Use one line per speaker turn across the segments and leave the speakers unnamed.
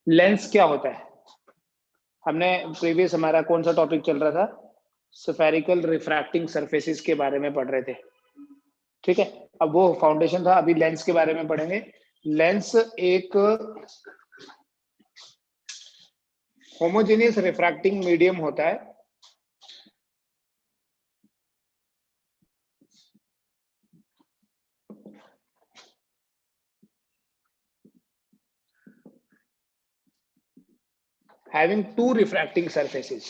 Lens क्या होता है? हमने प्रीवियस हमारा कौन सा टॉपिक चल रहा था? स्फेरिकल रिफ्रैक्टिंग सरफेसेस के बारे में पढ़ रहे थे, ठीक है। अब वो फाउंडेशन था, अभी लेंस के बारे में पढ़ेंगे। लेंस एक होमोजेनियस रिफ्रैक्टिंग मीडियम होता है having two refracting surfaces.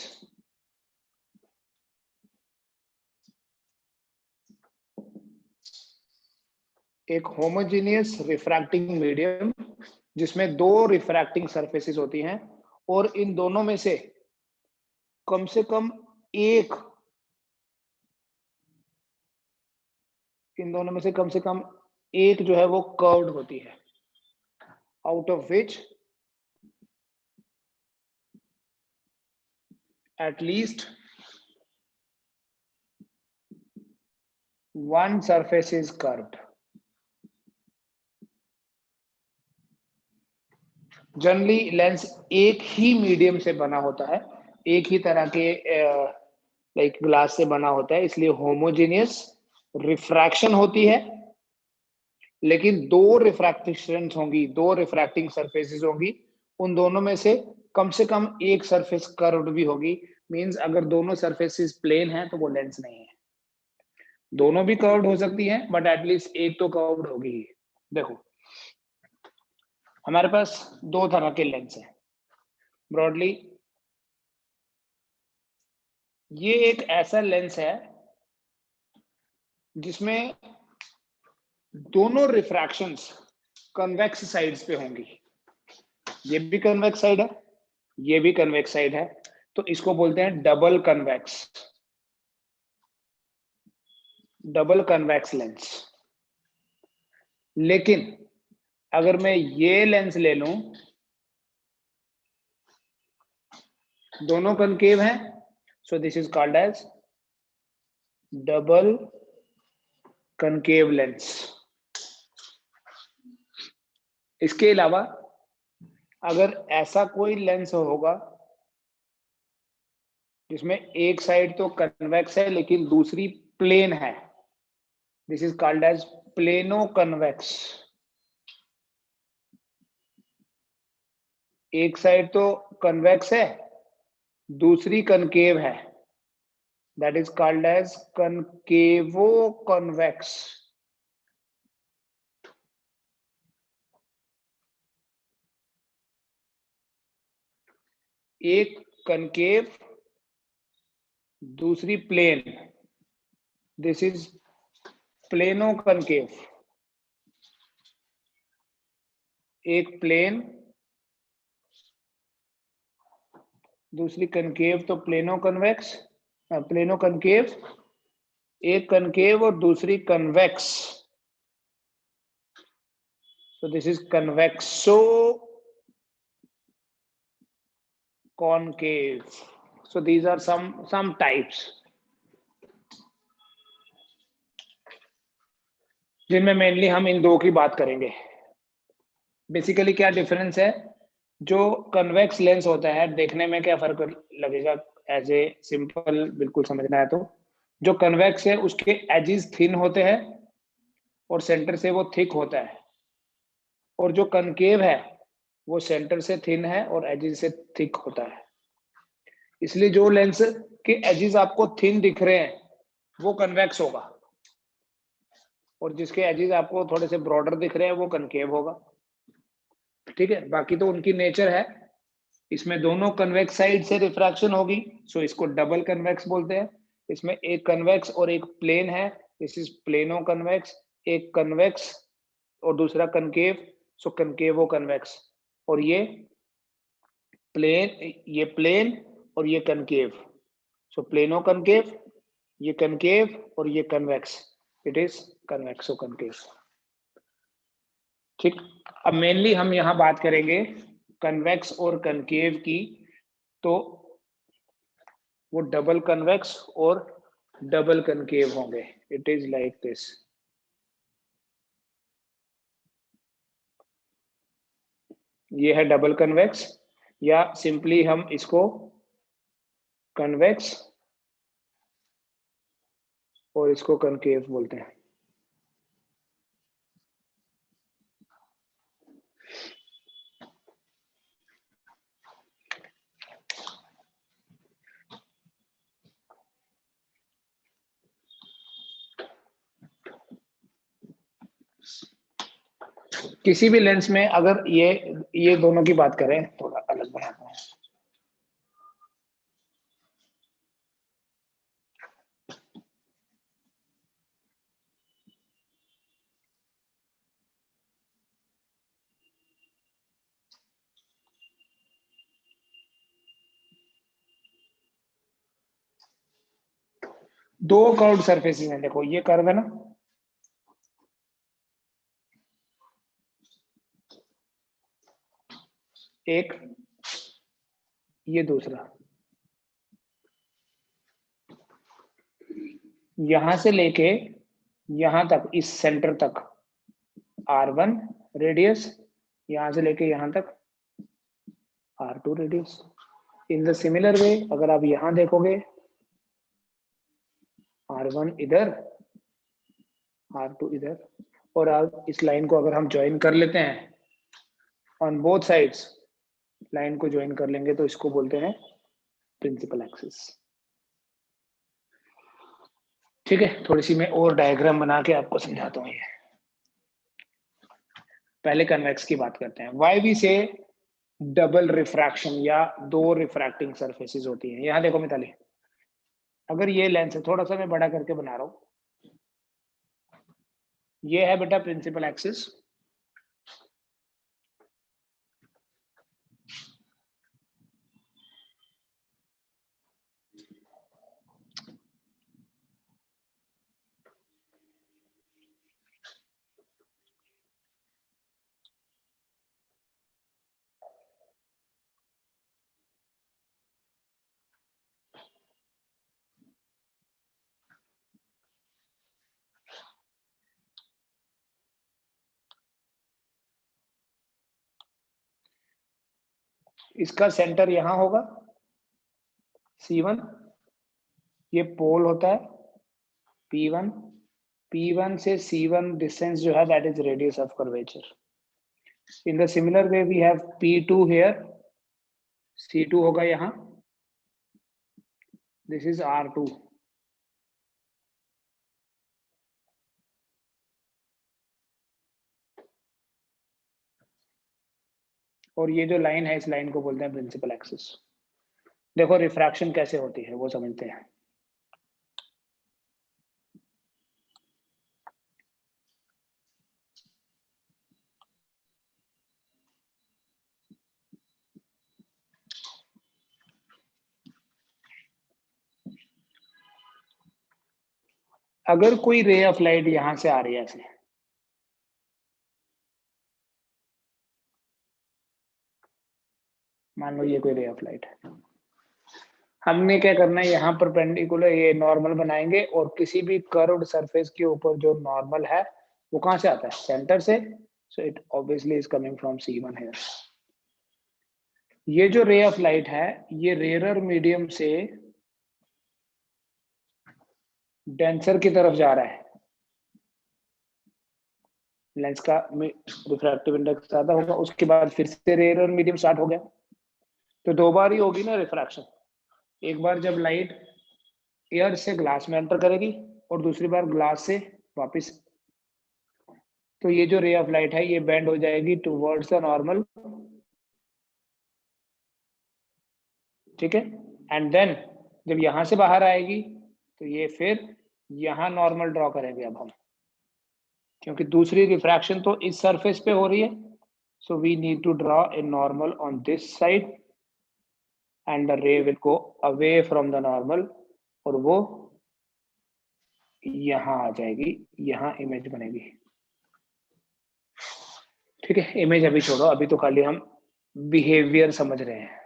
एक होमोजेनियस रिफ्रैक्टिंग मीडियम जिसमें दो रिफ्रैक्टिंग सरफेसेस होती हैं और इन दोनों में से कम से कम एक जो है वो कर्व्ड होती है, out of which at least one surface is curved. Generally lens एक ही मीडियम से बना होता है, एक ही तरह के लाइक ग्लास से बना होता है, इसलिए होमोजेनियस रिफ्रैक्शन होती है। लेकिन दो रिफ्रैक्शंस होंगी, दो रिफ्रैक्टिंग सरफेसेस होंगी, उन दोनों में से कम एक सरफेस कर्व्ड भी होगी। मींस अगर दोनों सरफेसेस प्लेन हैं तो वो लेंस नहीं है। दोनों भी कर्व्ड हो सकती हैं बट एटलीस्ट एक तो कर्व्ड होगी ही। देखो हमारे पास दो तरह के लेंस हैं ब्रॉडली। ये एक ऐसा लेंस है जिसमें दोनों रिफ्रैक्शंस कन्वेक्स साइड्स पे होंगी। ये भी कन्वेक्स साइड है, ये भी कन्वेक्स साइड है, तो इसको बोलते हैं डबल कन्वेक्स लेंस। लेकिन अगर मैं ये लेंस ले लूं, दोनों कनकेव हैं, so this is called as double concave lens. इसके अलावा अगर ऐसा कोई लेंस होगा जिसमें एक साइड तो कन्वेक्स है लेकिन दूसरी प्लेन है, this is called as plano convex. एक साइड तो कन्वेक्स है, दूसरी कनकेव है, that is called as concavo convex. एक कनकेव दूसरी plane, this is plano concave. एक प्लेन दूसरी कनकेव तो प्लेनो कनकेव, एक कनकेव और दूसरी convex, so this is convexo concave. So these are some types जिनमें मेनली हम इन दो की बात करेंगे। बेसिकली क्या डिफरेंस है? जो कन्वेक्स लेंस होता है, देखने में क्या फर्क लगेगा एज ए सिंपल बिल्कुल समझना है तो, जो कन्वेक्स है उसके एजेस थिन होते हैं और सेंटर से वो थिक होता है, और जो कनकेव है वो सेंटर से थिन है और एजेस से थिक होता है। इसलिए जो लेंस के एजेस आपको थिन दिख रहे हैं वो कन्वेक्स होगा, और जिसके एजेस आपको थोड़े से ब्रॉडर दिख रहे हैं वो कनकेव होगा, ठीक है। बाकी तो उनकी नेचर है, इसमें दोनों कन्वेक्स साइड से रिफ्रैक्शन होगी, सो इसको डबल कन्वेक्स बोलते हैं। इसमें एक कन्वेक्स और एक प्लेन है, दिस इज प्लेनो कन्वेक्स। एक कन्वेक्स और दूसरा कनकेव, सो कनकेवो कन्वेक्स। और ये प्लेन और ये कनकेव, सो प्लेनो कनकेव, ये कनकेव और ये कन्वेक्स, इट इज कन्वेक्सो कनकेव, ठीक। अब मेनली हम यहां बात करेंगे कन्वेक्स और कनकेव की, तो वो डबल कन्वेक्स और डबल कनकेव होंगे। It is like this. ये है डबल कन्वेक्स, या सिंपली हम इसको कन्वेक्स और इसको कनकेव बोलते हैं। किसी भी लेंस में अगर ये दोनों की बात करें, थोड़ा अलग बनाता हूं। दो कर्व्ड सरफेसेस हैं, देखो ये कर्व है ना, एक, ये दूसरा, यहां से लेके यहां तक, इस सेंटर तक R1 रेडियस, यहां से लेके यहां तक R2 radius. In the similar वे अगर आप यहां देखोगे, R1 इधर, R2 इधर, और आप इस लाइन को अगर हम ज्वाइन कर लेते हैं ऑन बोथ साइड्स, लाइन को ज्वाइन कर लेंगे तो इसको बोलते हैं प्रिंसिपल एक्सिस। ठीक है, थोड़ी सी मैं और डायग्राम बना के आपको समझाता हूँ। ये पहले कन्वेक्स की बात करते हैं। वाई वी से डबल रिफ्रैक्शन या दो रिफ्रैक्टिंग सरफेसेस होती हैं। यहां देखो मिताली, अगर ये लेंस है, थोड़ा सा मैं बड़ा करके बना रहा हूं, ये है बेटा प्रिंसिपल एक्सिस, इसका सेंटर यहां होगा C1, ये पोल होता है P1, P1 से C1 डिस्टेंस जो है that is radius of curvature. In the similar way we have P2 here, C2 होगा यहां, दिस इज R2। और ये जो लाइन है, इस लाइन को बोलते हैं प्रिंसिपल एक्सिस। देखो रिफ्रैक्शन कैसे होती है वो समझते हैं। अगर कोई रे ऑफ लाइट यहां से आ रही है ऐसे, मान लो ये कोई रे ऑफ लाइट है, हमने क्या करना है, यहाँ परपेंडिकुलर ये नॉर्मल बनाएंगे, और किसी भी कर्व्ड सरफेस के ऊपर जो नॉर्मल है वो कहां से आता है, सेंटर से। So it obviously is coming from C1 here. ये जो रे ऑफ लाइट है, ये रेयरर मीडियम से डेंसर की तरफ जा रहा है। लेंस का रिफ्रैक्टिव इंडेक्स ज्यादा होगा, उसके बाद फिर से रेयरर मीडियम स्टार्ट हो गया, तो दो बार ही होगी ना रिफ्रैक्शन। एक बार जब लाइट एयर से ग्लास में एंटर करेगी, और दूसरी बार ग्लास से वापस, तो ये जो रे ऑफ लाइट है ये बेंड हो जाएगी टुवर्ड्स द नॉर्मल। ठीक है, एंड देन जब यहां से बाहर आएगी तो ये फिर यहां नॉर्मल ड्रॉ करेंगे अब हम, क्योंकि दूसरी रिफ्रैक्शन तो इस सरफेस पे हो रही है। So we need to draw a normal on this side and the ray will go away from the normal, और वो यहां आ जाएगी, यहां इमेज बनेगी। ठीक है, इमेज अभी छोड़ो, अभी तो खाली हम बिहेवियर समझ रहे हैं।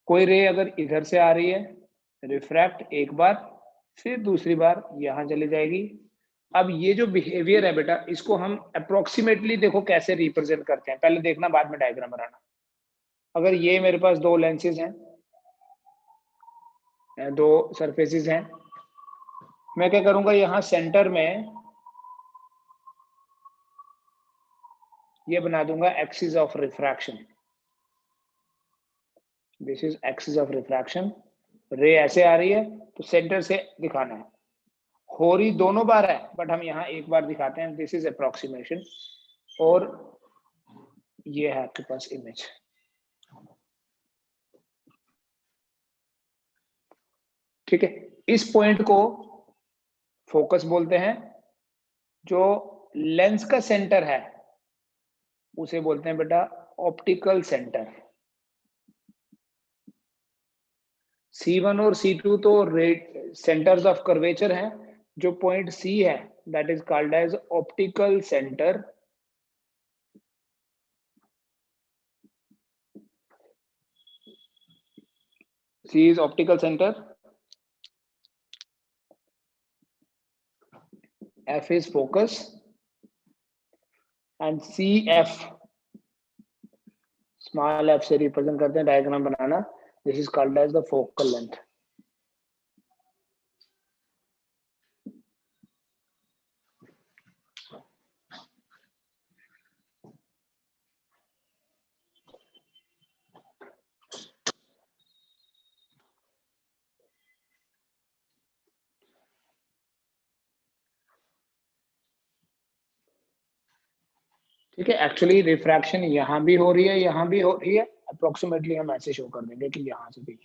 कोई रे अगर इधर से आ रही है, रिफ्रैक्ट एक बार, फिर दूसरी बार यहां चली जाएगी, अब ये जो बिहेवियर है बेटा, इसको हम अप्रोक्सीमेटली देखो कैसे रिप्रेजेंट करते हैं, पहले देखना बाद में डायग्राम बनाना। अगर ये मेरे पास दो लेंसेज हैं, दो सरफेसेस हैं, मैं क्या करूंगा, यहां सेंटर में ये बना दूंगा axis of refraction. This is axis of refraction. रे ऐसे आ रही है तो सेंटर से दिखाना है। हो रही दोनों बार है बट हम यहाँ एक बार दिखाते हैं। This is approximation. और ये है आपके पास इमेज। ठीक है, इस पॉइंट को फोकस बोलते हैं। जो लेंस का सेंटर है उसे बोलते हैं बेटा ऑप्टिकल सेंटर। C1 और C2 तो सेंटर्स ऑफ कर्वेचर हैं। जो पॉइंट C है that is called as optical centre. C is optical center, F is focus, and CF small f से रिप्रेजेंट करते हैं, डायग्राम बनाना। This is called as the focal length. ठीक है, actually refraction यहाँ भी हो रही है, यहाँ भी हो रही है। अप्रोक्सीमेटली हम ऐसे शो कर देंगे कि यहाँ से भी।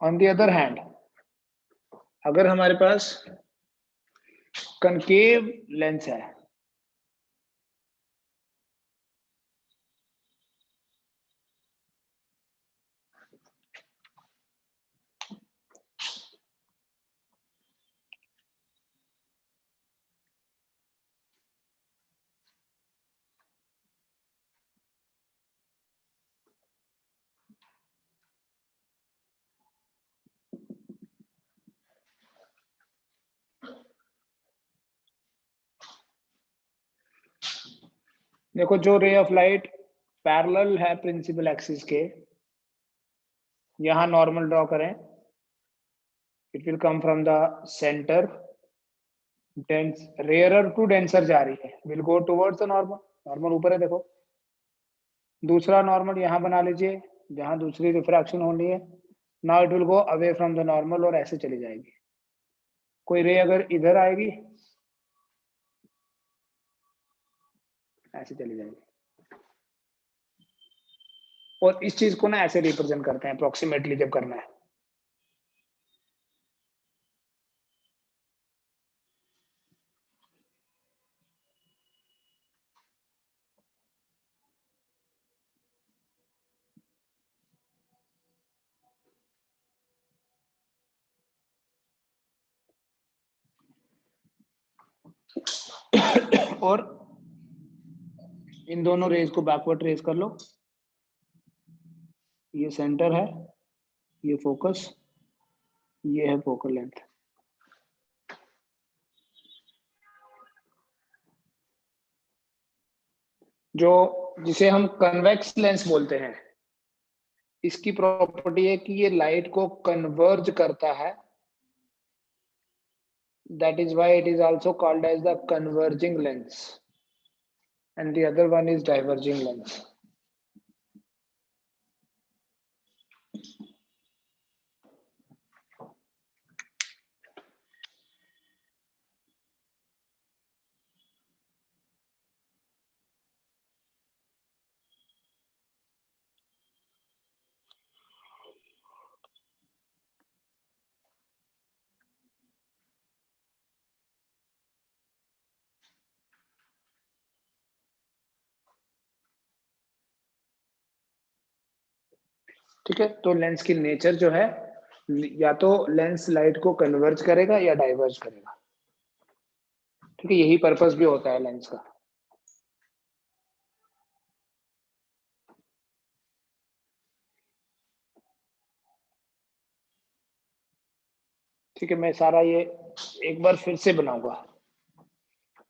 ऑन द अदर हैंड, अगर हमारे पास कनकेव लेंस है, देखो जो रे ऑफ लाइट पैरेलल है प्रिंसिपल एक्सिस के, यहां नॉर्मल ड्रॉ करें। It will come from the centre, dense rarer to denser जा रही है, will go towards the normal. Normal ऊपर है देखो। दूसरा नॉर्मल यहां बना लीजिए जहां दूसरी रिफ्रैक्शन होनी है। Now it will go away from the normal और ऐसे चली जाएगी। कोई रे अगर इधर आएगी ऐसे चली जाएगी। और इस चीज को ना ऐसे रिप्रेजेंट करते हैं अप्रोक्सीमेटली जब करना है। और इन दोनों रेज को बैकवर्ड ट्रेस कर लो। ये सेंटर है, ये फोकस, ये है फोकल लेंथ। जो जिसे हम कन्वेक्स लेंस बोलते हैं, इसकी प्रॉपर्टी है कि ये लाइट को कन्वर्ज करता है। That is why it is also called as the converging lens and the other one is diverging lens. ठीक है, तो लेंस की नेचर जो है, या तो लेंस लाइट को कन्वर्ज करेगा या डाइवर्ज करेगा। ठीक है, यही पर्पस भी होता है लेंस का। ठीक है, मैं सारा ये एक बार फिर से बनाऊंगा।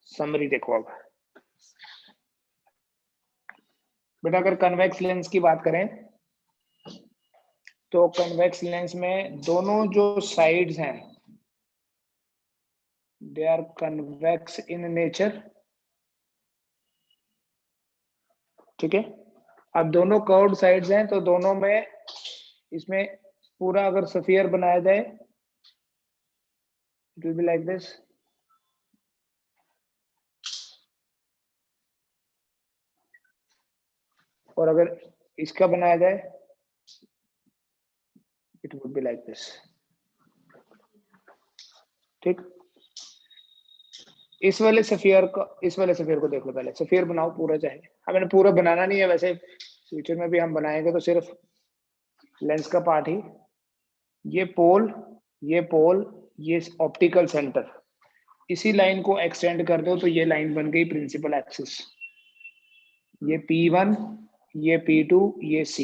समरी देखो अब बेटा, अगर कन्वेक्स लेंस की बात करें तो कन्वेक्स लेंस में दोनों जो साइड्स हैं they are convex in nature. ठीक है, अब दोनों कर्व्ड साइड्स हैं तो दोनों में इसमें पूरा अगर स्फीयर बनाया जाए it will be like this. और अगर इसका बनाया जाए it would be like this. ठीक, इस वाले सफियर को देख लो पहले। सफियर बनाओ पूरा, चाहे हमें पूरा बनाना नहीं है, वैसे फ्यूचर में भी हम बनाएंगे तो सिर्फ लेंस का पार्ट ही। ये पोल, ये ऑप्टिकल सेंटर, इसी लाइन को एक्सटेंड कर दो तो ये लाइन बन गई प्रिंसिपल एक्सिस। ये P1, ये P2, ये C।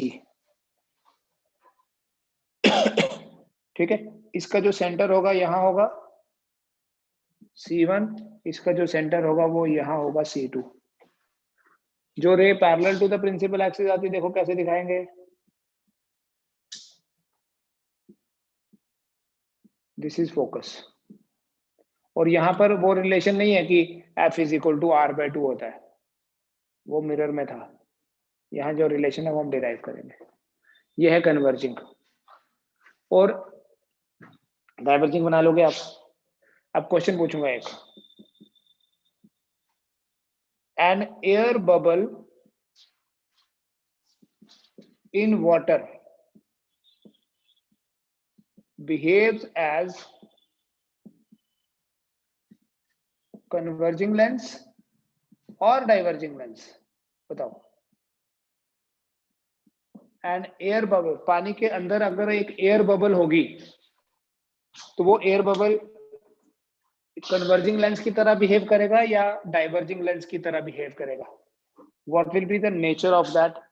ठीक है, इसका जो सेंटर होगा यहाँ होगा C1, इसका जो सेंटर होगा वो यहाँ होगा C2। जो ray parallel to the principal axis आती है, देखो कैसे दिखाएंगे। This is focus. और यहाँ पर वो रिलेशन नहीं है कि F is equal to R/2 होता है, वो मिरर में था। यहाँ जो रिलेशन है वो हम डिराइव करेंगे। ये है कन्वर्जिंग। और डाइवर्जिंग बना लोगे आप। अब क्वेश्चन पूछूंगा एक। An air bubble in water behaves as converging lens और diverging lens, बताओ। एन एयर बबल, पानी के अंदर अगर एक एयर बबल होगी तो वो एयर बबल कन्वर्जिंग लेंस की तरह बिहेव करेगा या डाइवर्जिंग लेंस की तरह बिहेव करेगा? What will be the nature of that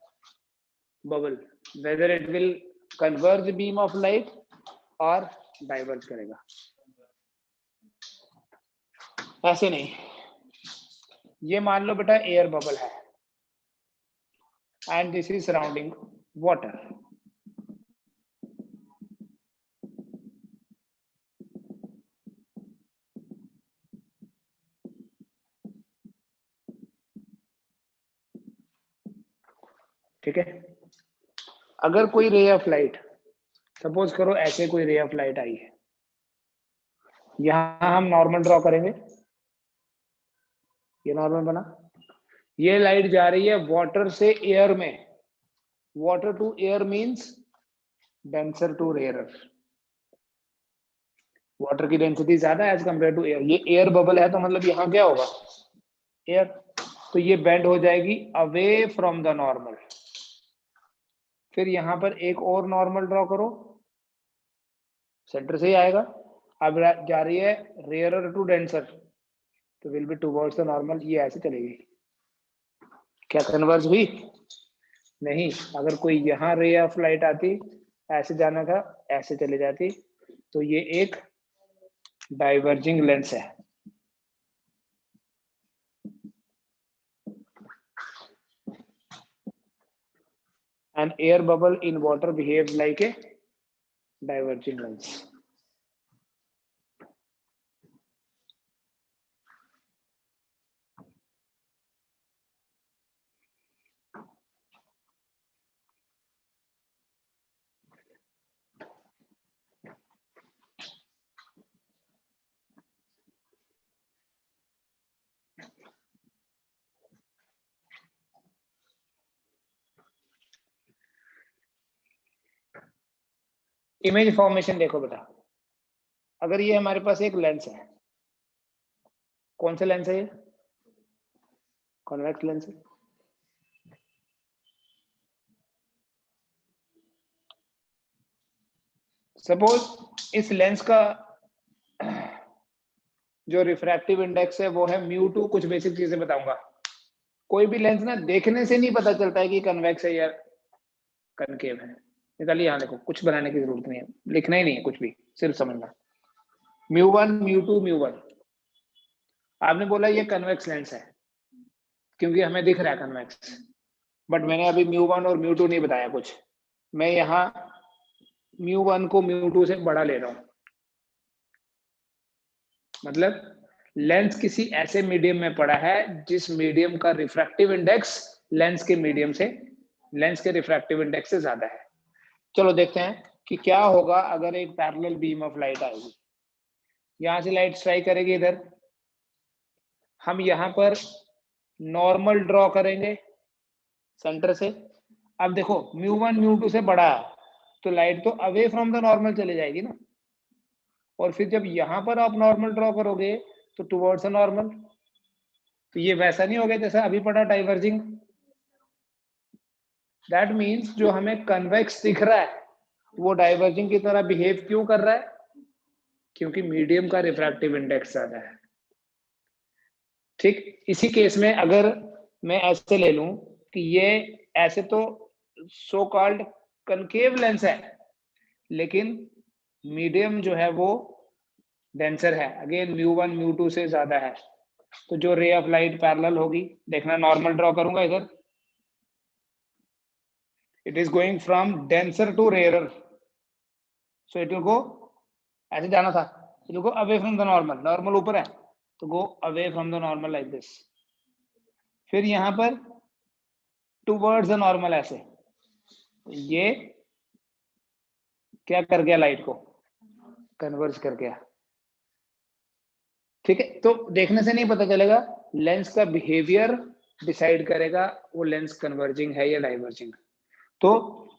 bubble, whether it will converge beam of light और डाइवर्ज करेगा? ऐसे नहीं। ये मान लो बेटा एयर बबल है and this is surrounding water. ठीक है, अगर कोई रे ऑफ लाइट, सपोज करो ऐसे कोई रे ऑफ लाइट आई है, यहां हम नॉर्मल ड्रॉ करेंगे। ये नॉर्मल बना, ये लाइट जा रही है वाटर से एयर में। Water to air means denser to rarer. Water की डेंसिटी ज्यादा एज कंपेयर टू एयर। ये एयर बबल है तो मतलब यहाँ क्या होगा, एयर। तो ये बेंड हो जाएगी अवे फ्रॉम द नॉर्मल। फिर यहाँ पर एक और नॉर्मल ड्रॉ करो, सेंटर से ही आएगा। अब जा रही है रेयरर टू डेंसर तो will be towards the normal. ये ऐसे चलेगी, क्या कन्वर्ज हुई? नहीं। अगर कोई यहाँ रे ऑफ लाइट आती, ऐसे जाना था, ऐसे चले जाती, तो ये एक डाइवर्जिंग लेंस है। An air bubble in water behaves like a diverging lens. Image formation देखो बेटा, अगर ये हमारे पास एक लेंस है, कौन सा लेंस है ये? कॉन्वेक्स लेंस है। सपोज इस लेंस का जो रिफ्रैक्टिव इंडेक्स है वो है μ2। कुछ बेसिक चीजें बताऊंगा। कोई भी लेंस ना देखने से नहीं पता चलता है कि कन्वेक्स है या कनकेव है। निकालिए, यहाँ देखो, कुछ बनाने की जरूरत नहीं है, लिखना ही नहीं है कुछ भी, सिर्फ समझना। μ1 μ2 μ1। आपने बोला ये कन्वेक्स लेंस है क्योंकि हमें दिख रहा है कन्वेक्स, बट मैंने अभी μ1 और μ2 नहीं बताया कुछ। मैं यहाँ μ1 को μ2 से बड़ा ले रहा हूं, मतलब लेंस किसी ऐसे मीडियम में पड़ा है जिस मीडियम का रिफ्रैक्टिव इंडेक्स लेंस के रिफ्रैक्टिव इंडेक्स से ज्यादा है। चलो देखते हैं कि क्या होगा अगर एक पैरेलल बीम ऑफ लाइट आएगी, यहां से लाइट स्ट्राइक करेगी इधर, हम यहां पर नॉर्मल ड्रॉ करेंगे सेंटर से। अब देखो μ1 μ2 से बड़ा है तो लाइट तो अवे फ्रॉम द नॉर्मल चले जाएगी ना, और फिर जब यहां पर आप नॉर्मल ड्रॉ करोगे तो टुवर्ड्स अ नॉर्मल, तो ये वैसा नहीं हो गया जैसा अभी पड़ा डाइवर्जिंग। दैट मीन्स जो हमें कन्वेक्स दिख रहा है वो डाइवर्जिंग की तरह बिहेव क्यों कर रहा है? क्योंकि मीडियम का रिफ्रैक्टिव इंडेक्स ज्यादा है। ठीक, इसी केस में अगर मैं ऐसे ले लूं कि ये ऐसे तो सो कॉल्ड कनकेव लेंस है, लेकिन मीडियम जो है वो डेंसर है, अगेन μ1 μ2 से ज्यादा है, तो जो रे ऑफ लाइट पैरेलल होगी, देखना नॉर्मल ड्रॉ करूंगा इधर, it is going from denser to rarer, so it will go, ऐसे जाना था, it will go away from the normal, normal ऊपर है तो go away from the normal like this, फिर यहां पर टूवर्ड्स द नॉर्मल ऐसे, ये क्या कर गया, लाइट को कन्वर्ज कर गया। ठीक है, तो देखने से नहीं पता चलेगा, लेंस का बिहेवियर डिसाइड करेगा वो लेंस कन्वर्जिंग है या डाइवर्जिंग। तो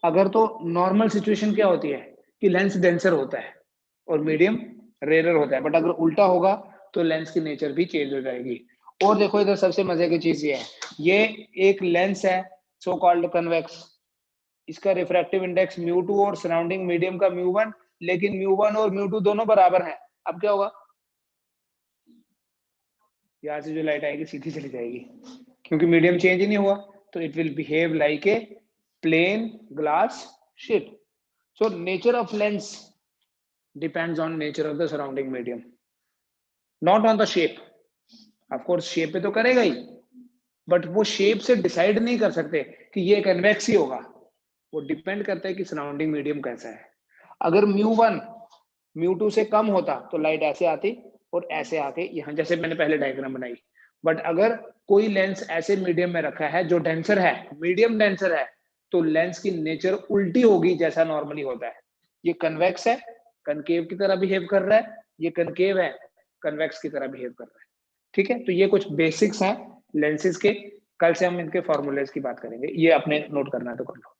अगर तो नॉर्मल सिचुएशन क्या होती है कि लेंस डेंसर होता है और मीडियम रेयरर होता है, बट अगर उल्टा होगा तो लेंस की नेचर भी चेंज हो जाएगी। और देखो इधर सबसे मजे की चीज ये है, ये एक लेंस है सो कॉल्ड कन्वेक्स, इसका रिफ्रैक्टिव इंडेक्स μ2 और सराउंडिंग मीडियम का μ1, लेकिन μ1 और μ2 दोनों बराबर हैं। अब क्या होगा, यहाँ से जो लाइट आएगी सीधी चली जाएगी क्योंकि मीडियम चेंज ही नहीं हुआ, तो it will behave like a plane glass sheet. So nature of lens depends on nature of the surrounding medium, not on the shape. Of course shape पे तो करेगा ही, बट वो शेप से डिसाइड नहीं कर सकते कि ये कन्वेक्स ही होगा, वो डिपेंड करता है कि सराउंडिंग मीडियम कैसा है। अगर μ1 μ2 से कम होता तो लाइट ऐसे आती और ऐसे आके यहाँ, जैसे मैंने पहले डायग्राम बनाई, बट अगर कोई लेंस ऐसे मीडियम में रखा है जो डेंसर है, मीडियम डेंसर है, तो लेंस की नेचर उल्टी होगी जैसा नॉर्मली होता है। ये कन्वेक्स है, कनकेव की तरह बिहेव कर रहा है, ये कनकेव है, कन्वेक्स की तरह बिहेव कर रहा है। ठीक है, तो ये कुछ बेसिक्स हैं लेंसेज के, कल से हम इनके फॉर्मूलेस की बात करेंगे, ये अपने नोट करना है तो कर लो।